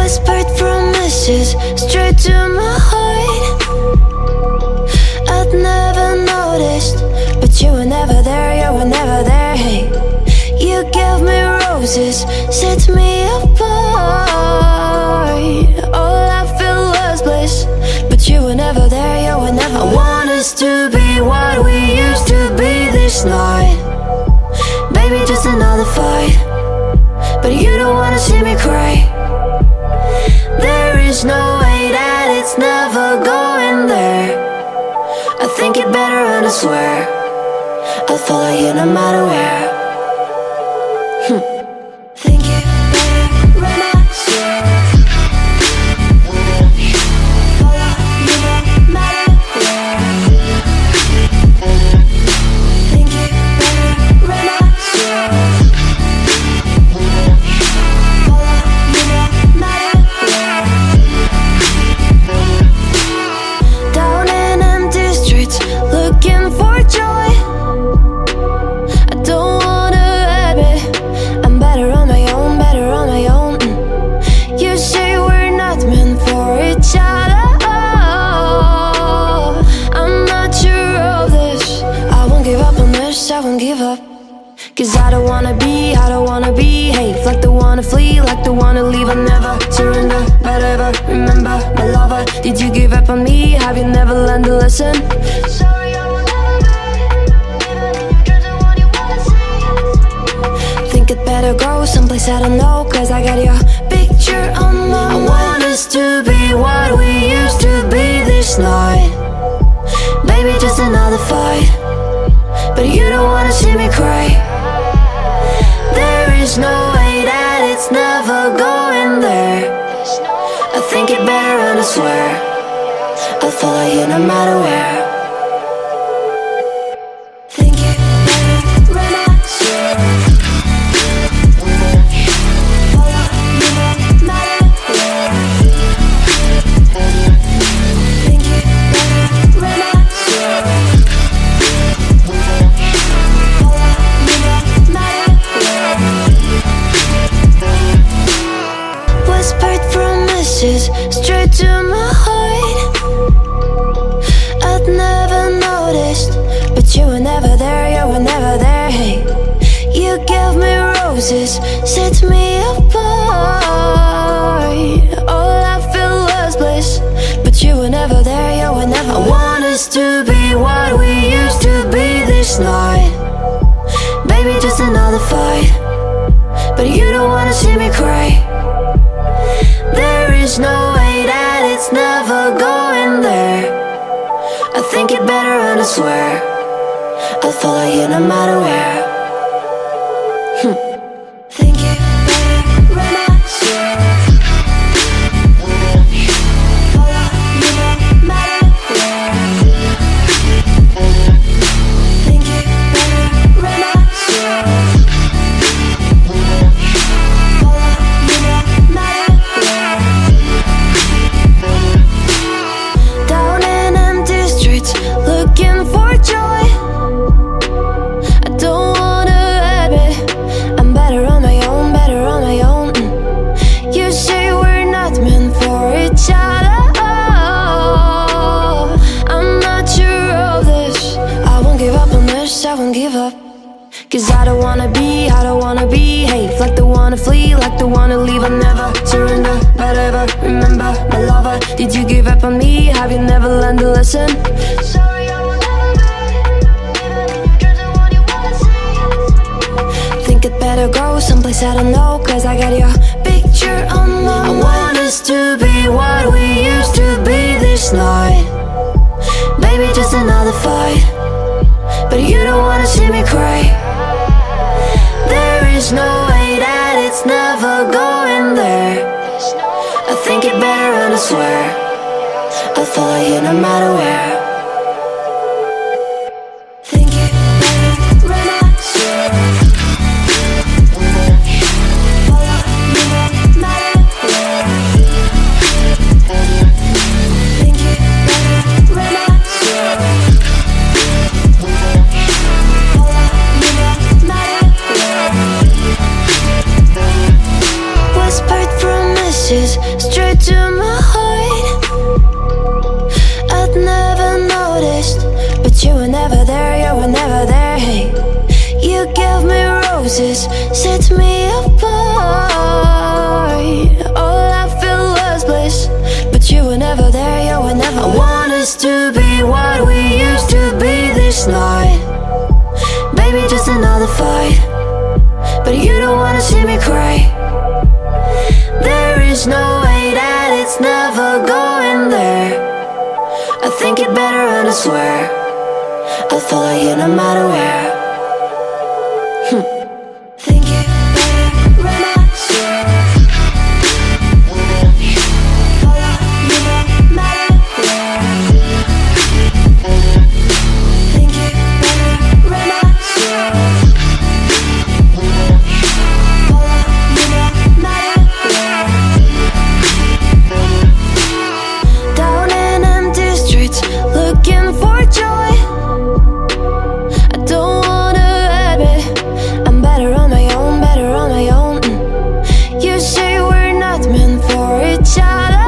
Whispered promises straight to my heart. I'd never noticed, but you were never there, you were never there. Hey, you gave me roses, set me apart. All I felt was bliss, but you were never there, you were never. I want us to be what we used to be this night. Baby, just another fight, but you don't wanna see me cry. There is no way that it's never going there. I think it better and I swear I'll follow you no matter where. Think it better when I swear. Follow you no matter where. Think it better when I swear. Follow you no matter where. Down in empty streets, looking for joy. I don't wanna admit I'm better on my own, better on my own. You say we're not meant for each other. I'm not sure of this. I won't give up on this, I won't give up. Cause I don't wanna behave like the one to flee, like the one to leave. I never surrender, but ever remember my lover. Did you give up on me? Have you never learned a lesson? Sorry, I will never be, even in your dreams, the one you wanna see. Think it better go someplace I don't know, cause I got your picture on my mind. I want us to be what we used to be this night. Baby, just another fight, but you don't wanna see me cry. There is no way that it's never going there. I think it better and I swear I'll follow you no matter where. Think it better when I swear. Follow you no matter where. Think it better when I swear. Follow you no matter where. Whispered promises straight to my heart. I'd never noticed, but you were never there, you were never there. Hey, you gave me roses, set me apart. All I felt was bliss, but you were never there, you were never. I want us to be what we used to be this night. Baby, just another fight, but you don't wanna see me cry. There is no way that it's never going there. I think it better and I swear I'll follow you no matter where. Think it better when I swear. Follow you no matter where. Think it better when I swear. Follow you no matter where. Down in empty streets, looking for joy. I don't wanna admit I'm better on my own, better on my own. You say we're not meant for each other. I'm not sure of this. I won't give up on this, I won't give up. Cause I don't wanna behave like the one to flee, like the one to leave. I never surrender, but ever remember my lover. Did you give up on me? Have you never learned a lesson? Sorry, I will never be, even in your dreams, the one you wanna see. Think it better go someplace I don't know, cause I got your picture on my mind. I want us to be what we used to be this night. Baby, just another fight, but you don't wanna see me cry. There is no way that it's never going there. I think it better and I swear I'll follow you no matter where. Think it better when I swear. Follow you no matter where. Think it better when I swear. Follow you no matter where. Whispered promises straight to my heart. I'd never noticed, but you were never there, you were never there. Hey, you gave me roses, set me apart. All I felt was bliss, but you were never there, you were never there. I want us to be what we used to be this night. Baby, just another fight, but you don't wanna see me cry. There is no way that it's never going there. I think it better and I swear I'll follow you no matter where. Think it better and I swear follow you no matter where. Think it better and I swear follow you no matter where. Down in empty streets, looking for joy. I don't wanna admit I'm better on my own, better on my own. You say we're not meant for each other.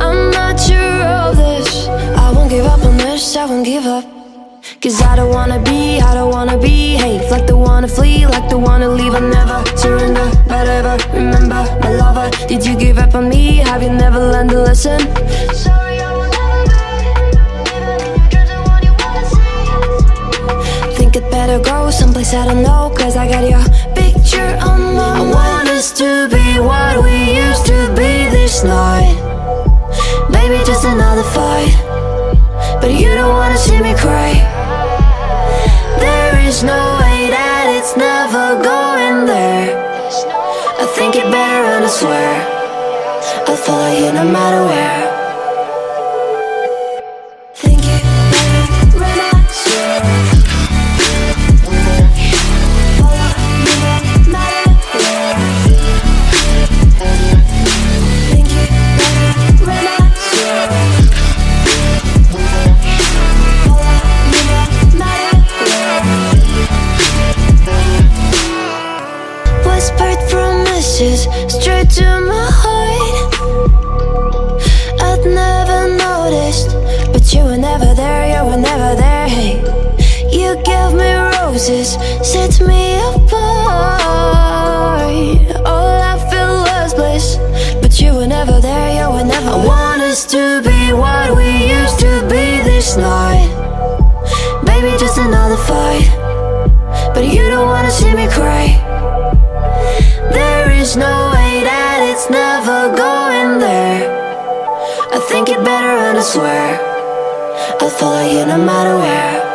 I'm not sure of this. I won't give up on this, I won't give up. Cause I don't wanna behave like the one to flee, like the one to leave. I'll never surrender, but ever remember my lover. Did you give up on me? Have you never learned to listen? Sorry, I will never be even in your dreams the one you wanna see. Think it better go someplace I don't know, cause I got your picture on my mind. I want us to be what we used to be this night. Baby, just another fight, but you don't wanna see me cry. There is no way that it's never going there. I think it better and I swear I'll follow you no matter where. Think it better and I swear follow you no matter where. Think it better and I swear follow you no matter where. Whispered promises straight to my heart. I'd never noticed, but you were never there, you were never there. Hey, you gave me roses, set me apart. All I felt was bliss, but you were never there, you were never there. I want us to be what we used to be this night. Baby, just another fight, but you don't wanna see me cry. There is no way that it's never going there. I think it better and I swear I'll follow you no matter where.